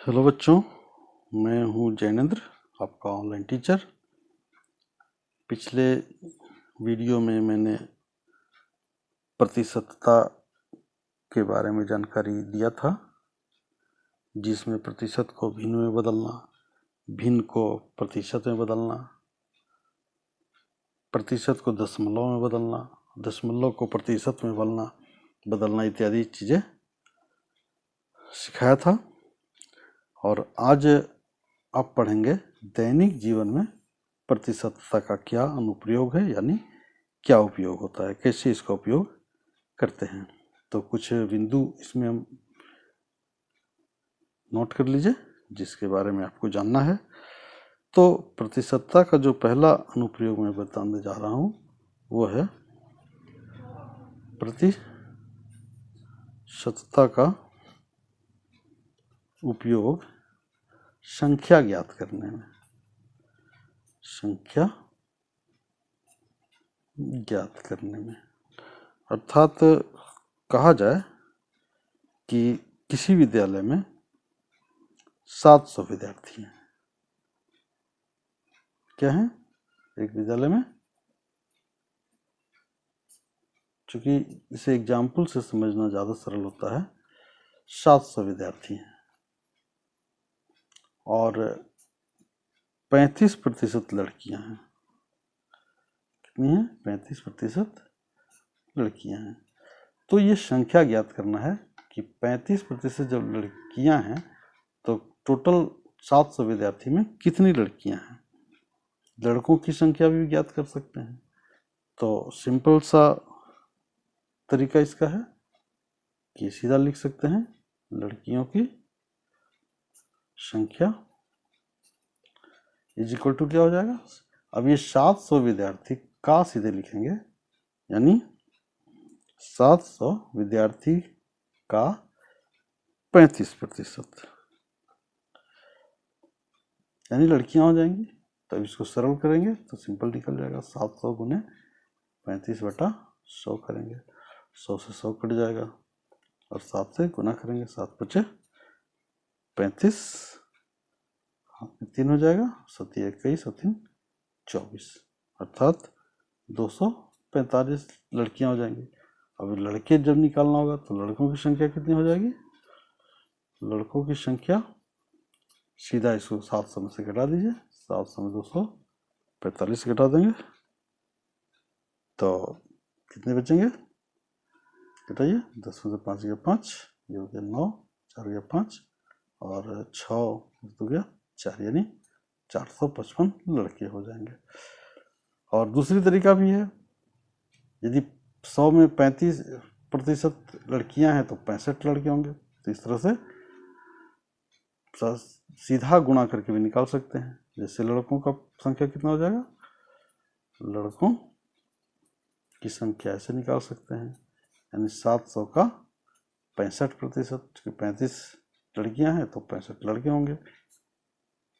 Hello बच्चों, मैं हूँ जैनेंद्र, आपका ऑनलाइन टीचर। पिछले वीडियो में मैंने प्रतिशतता के बारे में जानकारी दिया था, जिसमें प्रतिशत को भिन्न में बदलना, भिन्न को प्रतिशत में बदलना, प्रतिशत को दशमलव में बदलना, दशमलव को प्रतिशत में बदलना इत्यादि चीज़ें सिखाया था। और आज आप पढ़ेंगे दैनिक जीवन में प्रतिशतता का क्या अनुप्रयोग है, यानी क्या उपयोग होता है, कैसे इसका उपयोग करते हैं। तो कुछ बिंदु इसमें हम नोट कर लीजिए जिसके बारे में आपको जानना है। तो प्रतिशतता का जो पहला अनुप्रयोग मैं बताने जा रहा हूँ वो है प्रतिशतता का उपयोग संख्या ज्ञात करने में। संख्या ज्ञात करने में अर्थात कहा जाए कि किसी विद्यालय में 700 विद्यार्थी हैं। क्या है? एक विद्यालय में, चूंकि इसे एग्जाम्पल से समझना ज़्यादा सरल होता है, 700 विद्यार्थी हैं और 35% लड़कियां हैं। कितनी हैं? 35% लड़कियां हैं। तो ये संख्या ज्ञात करना है कि 35% जब लड़कियां हैं तो टोटल 700 विद्यार्थी में कितनी लड़कियां हैं। लड़कों की संख्या भी ज्ञात कर सकते हैं। तो सिंपल सा तरीका इसका है कि सीधा लिख सकते हैं लड़कियों की संख्या इज इक्वल टू क्या हो जाएगा। अब ये 700 विद्यार्थी का सीधे लिखेंगे, यानी 700 विद्यार्थी का 35%, यानी लड़कियां हो जाएंगी। तो इसको सरल करेंगे तो सिंपल निकल जाएगा, 700 गुने 35/100 करेंगे, 100 से 100 कट जाएगा और 7 से गुना करेंगे, 7 बचे 35, 3 हो जाएगा, 7 21 और 3 24, अर्थात 245 लड़कियां हो जाएंगी। अब लड़के जब निकालना होगा तो लड़कों की संख्या कितनी हो जाएगी। लड़कों की संख्या सीधा इसको 700 में से घटा दीजिए, 700 में 245 घटा देंगे तो कितने बचेंगे, घटाइए, 10 में से 5 गया 5, ये हो गया 9, 4 गया 5 और 6 तो गया 4, यानी 455 लड़के हो जाएंगे। और दूसरी तरीका भी है, यदि 100 में 35% लड़कियां हैं तो 65 लड़के होंगे। तो इस तरह से सीधा गुणा करके भी निकाल सकते हैं। जैसे लड़कों का संख्या कितना हो जाएगा, लड़कों की संख्या ऐसे निकाल सकते हैं, यानी 700 का 65%, 35 लड़कियां हैं तो 65 लड़के होंगे।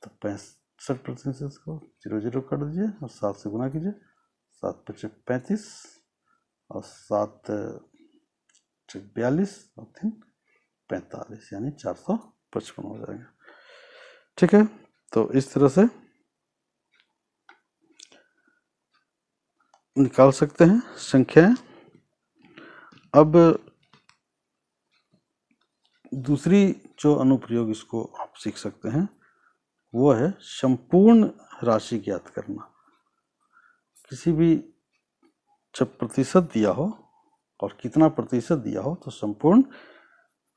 तो 65% को 0 0 कर दीजिए और 7 से गुना कीजिए, 7 × 35 और 7 × 42 और 3 45, यानी 455 हो जाएगा। ठीक है, तो इस तरह से निकाल सकते हैं संख्याएं। अब दूसरी जो अनुप्रयोग इसको आप सीख सकते हैं वो है संपूर्ण राशि ज्ञात करना। किसी भी जब प्रतिशत दिया हो और कितना प्रतिशत दिया हो तो संपूर्ण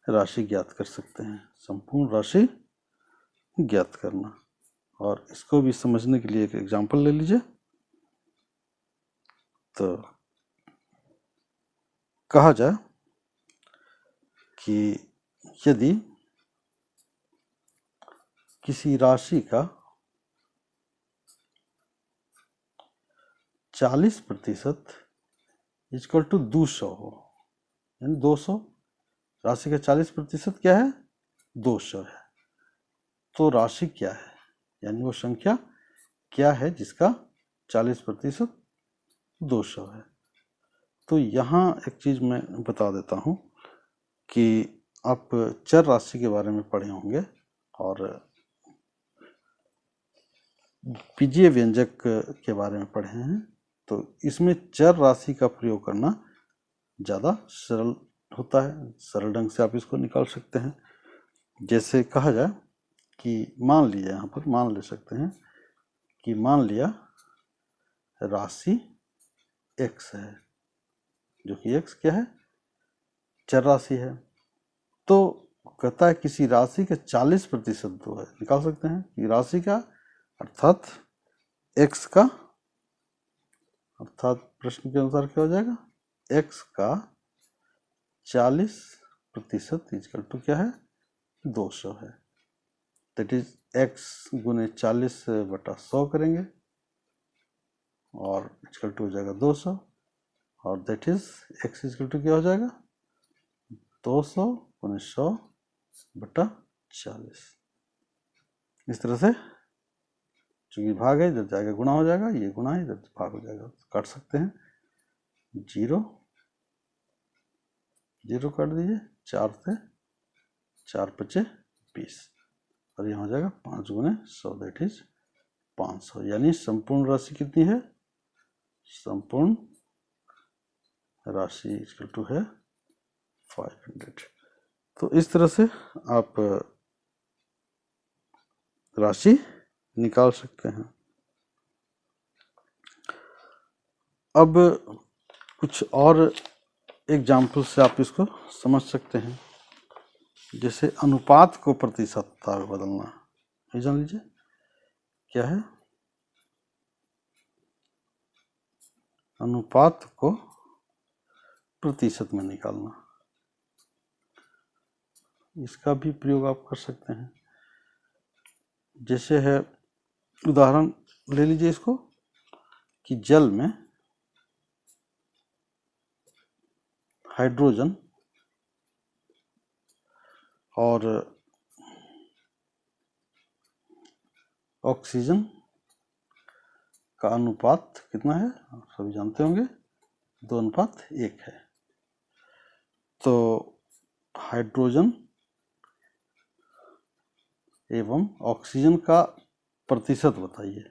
राशि ज्ञात कर सकते हैं। संपूर्ण राशि ज्ञात करना, और इसको भी समझने के लिए एक एग्जांपल ले लीजिए। तो कहा जाए कि यदि किसी राशि का 40% इक्वल टू 200 हो, यानी 200, राशि का 40% क्या है, 200 है। तो राशि क्या है, यानी वो संख्या क्या है जिसका 40% 200 है। तो यहाँ एक चीज़ मैं बता देता हूँ कि आप चर राशि के बारे में पढ़े होंगे और बीजीय व्यंजक के बारे में पढ़े हैं, तो इसमें चर राशि का प्रयोग करना ज़्यादा सरल होता है, सरल ढंग से आप इसको निकाल सकते हैं। जैसे कहा जाए कि मान लीजिए, यहाँ पर मान ले सकते हैं कि मान लिया राशि x है, जो कि x क्या है, चर राशि है। तो कहता है किसी राशि का 40% जो है, निकाल सकते हैं कि राशि का अर्थात x का, अर्थात प्रश्न के अनुसार क्या हो जाएगा, x का 40% इक्वल टू क्या है, 200 है। दैट इज x गुने 40/100 करेंगे और इक्वल टू हो जाएगा 200, और that is x equal to क्या हो जाएगा, 200 गुने 100/40। इस तरह से चूंकि भाग है, इधर जाएगा गुणा हो जाएगा, ये गुणा है, इधर भाग हो जाएगा, काट सकते हैं। 0 0 काट दीजिए, 4 से 4 × 20, और यहाँ हो जाएगा 5 गुने 100, दैट इज 500। यानी संपूर्ण राशि कितनी है, संपूर्ण राशि इक्वल टू है 500। तो इस तरह से आप राशि निकाल सकते हैं। अब कुछ और एग्जाम्पल से आप इसको समझ सकते हैं। जैसे अनुपात को प्रतिशतता में बदलना, ये जान लीजिए क्या है, अनुपात को प्रतिशत में निकालना। इसका भी प्रयोग आप कर सकते हैं। जैसे है, उदाहरण ले लीजिए इसको कि जल में हाइड्रोजन और ऑक्सीजन का अनुपात कितना है, आप सभी जानते होंगे, 2:1 है। तो हाइड्रोजन एवं ऑक्सीजन का प्रतिशत बताइए,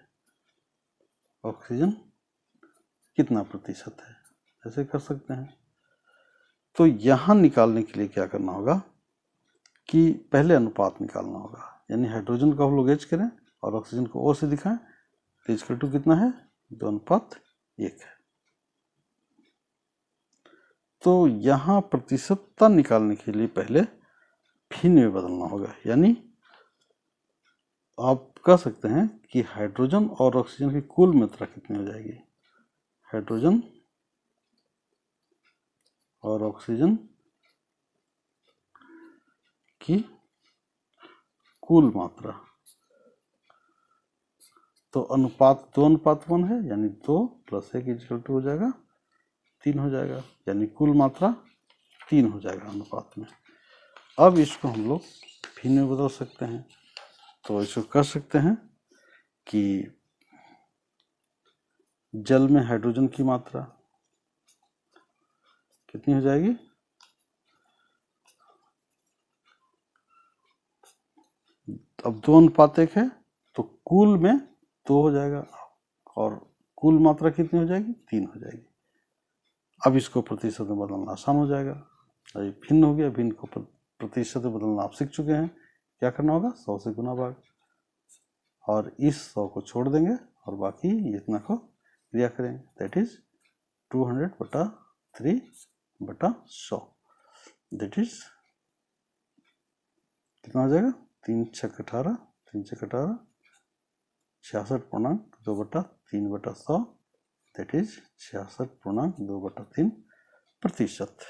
ऑक्सीजन कितना प्रतिशत है, ऐसे कर सकते हैं। तो यहाँ निकालने के लिए क्या करना होगा कि पहले अनुपात निकालना होगा, यानी हाइड्रोजन को हम लोग H करें और ऑक्सीजन को O से दिखाएं, तो इक्वल टू कितना है, 2:1 है। तो यहाँ प्रतिशतता निकालने के लिए पहले भिन्न में बदलना होगा, यानी आप कह सकते हैं कि हाइड्रोजन और ऑक्सीजन की कुल मात्रा कितनी हो जाएगी, हाइड्रोजन और ऑक्सीजन की कुल मात्रा। तो अनुपात 2:1 है, यानी 2 + 1 इक्वल टू हो जाएगा 3 हो जाएगा, यानी कुल मात्रा 3 हो जाएगा अनुपात में। अब इसको हम लोग भिन्न में बदल सकते हैं। तो इसको कर सकते हैं कि जल में हाइड्रोजन की मात्रा कितनी हो जाएगी, अब 2:1 है, तो कुल में 2 हो जाएगा और कुल मात्रा कितनी हो जाएगी, 3 हो जाएगी। अब इसको प्रतिशत में बदलना आसान हो जाएगा। ये भिन्न हो गया, भिन्न को प्रतिशत में बदलना आप सीख चुके हैं। क्या करना होगा, 100 से गुना भाग, और इस 100 को छोड़ देंगे और बाकी इतना को क्रिया करेंगे, दैट इज 200/3/100, दैट इज कितना हो जाएगा, 3 × 6 = 18, 3 × 6 = 18, 66.2/3/100, दैट इज 66.2/3%।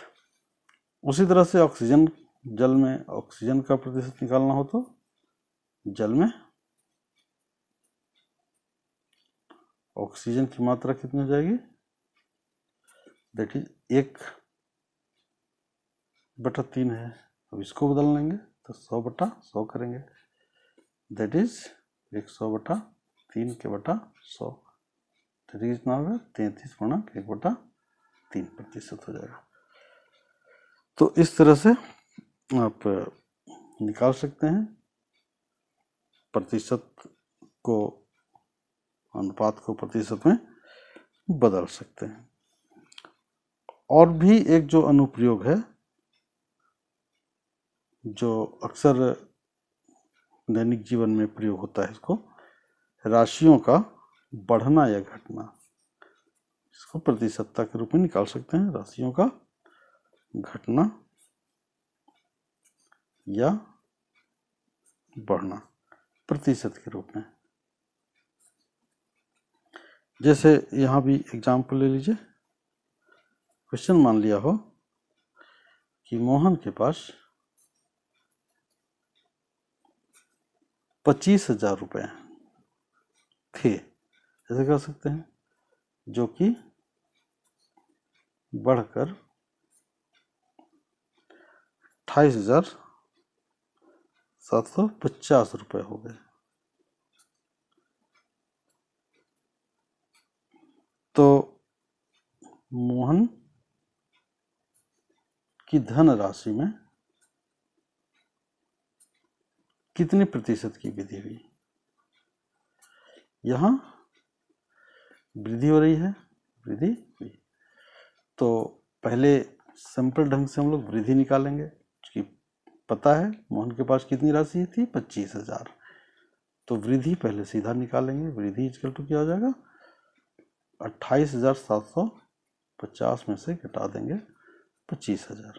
उसी तरह से ऑक्सीजन, जल में ऑक्सीजन का प्रतिशत निकालना हो तो जल में ऑक्सीजन की मात्रा कितनी हो जाएगी, दैट इज 1/3 है। अब इसको बदल लेंगे तो 100/100 करेंगे, दैट इज 100/3/100, दैट इज कितना होगा, 33.1/3% हो जाएगा। तो इस तरह से आप निकाल सकते हैं प्रतिशत को, अनुपात को प्रतिशत में बदल सकते हैं। और भी एक जो अनुप्रयोग है जो अक्सर दैनिक जीवन में प्रयोग होता है, इसको राशियों का बढ़ना या घटना, इसको प्रतिशतता के रूप में निकाल सकते हैं। राशियों का घटना या बढ़ना प्रतिशत के रूप में। जैसे यहाँ भी एग्जाम्पल ले लीजिए। क्वेश्चन मान लिया हो कि मोहन के पास 25,000 रुपये थे, ऐसे कह सकते हैं, जो कि बढ़कर 28,750 रुपये हो गए। तो मोहन की धन राशि में कितने प्रतिशत की वृद्धि हुई? यहाँ वृद्धि हो रही है, वृद्धि हुई। तो पहले सिंपल ढंग से हम लोग वृद्धि निकालेंगे, कि पता है मोहन के पास कितनी राशि थी, 25,000। तो वृद्धि पहले सीधा निकालेंगे। वृद्धि इक्वल टू क्या हो जाएगा, 28,750 में से घटा देंगे 25,000,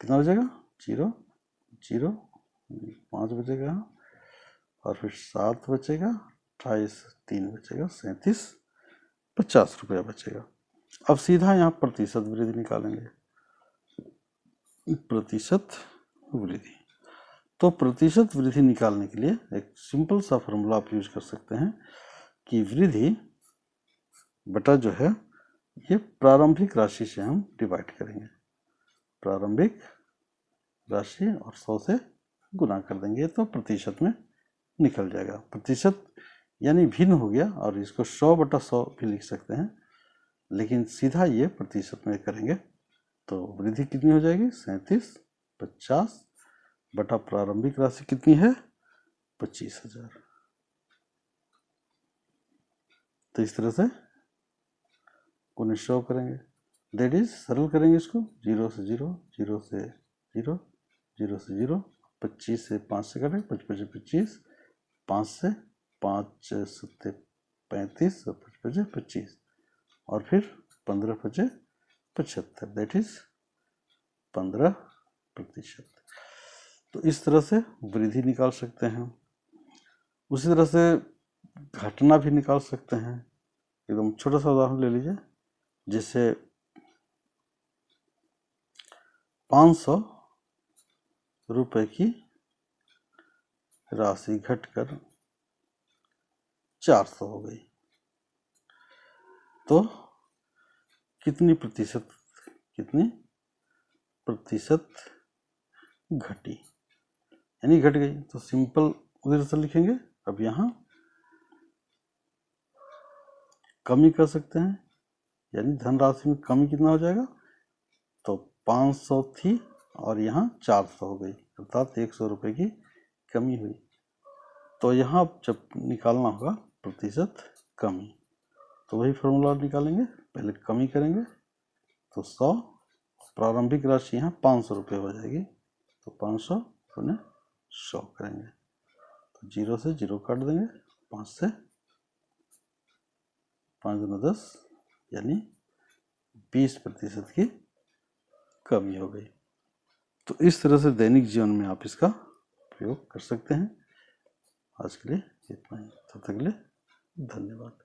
कितना हो जाएगा, 0 0 5 बचेगा, और फिर 7 बचेगा, 28 3 बचेगा, 37,50 रुपया बचेगा। अब सीधा यहाँ प्रतिशत वृद्धि निकालेंगे, प्रतिशत वृद्धि। तो प्रतिशत वृद्धि निकालने के लिए एक सिंपल सा फॉर्मूला आप यूज कर सकते हैं कि वृद्धि बटा जो है ये प्रारंभिक राशि से हम डिवाइड करेंगे। प्रारंभिक राशि और 100 से गुना कर देंगे तो प्रतिशत में निकल जाएगा। प्रतिशत यानी भिन्न हो गया, और इसको 100/100 भी लिख सकते हैं, लेकिन सीधा ये प्रतिशत में करेंगे तो वृद्धि कितनी हो जाएगी, 37,50 बटा प्रारंभिक राशि कितनी है, 25,000। तो इस तरह से 1900 करेंगे, दैट इज सरल करेंगे इसको, 0 से 0, 0 से 0, 0 से 0, 25 से 5 से करें, 55 25, 5 से 5 7 35, 55 25, और फिर 15 5 75, दैट इज 15%। तो इस तरह से वृद्धि निकाल सकते हैं। उसी तरह से घटना भी निकाल सकते हैं। एकदम छोटा सा उदाहरण ले लीजिए, जैसे 500 रुपए की राशि घटकर 400 हो गई, तो कितनी प्रतिशत घटी, यानी घट गई। तो सिंपल उधर से लिखेंगे। अब यहाँ कमी कर सकते हैं, यानी धनराशि में कमी कितना हो जाएगा, तो 500 थी और यहाँ 400 हो गई, अर्थात 100 रुपये की कमी हुई। तो यहाँ जब निकालना होगा प्रतिशत कमी, तो वही फॉर्मूला निकालेंगे। पहले कमी करेंगे तो 100, प्रारंभिक राशि यहाँ 500 रुपये हो जाएगी, तो 500 × 100 करेंगे, तो 0 से 0 काट देंगे, 5 से 5 × 10, यानी 20% की कमी हो गई। तो इस तरह से दैनिक जीवन में आप इसका प्रयोग कर सकते हैं। आज के लिए इतना ही, तब तक के लिए धन्यवाद।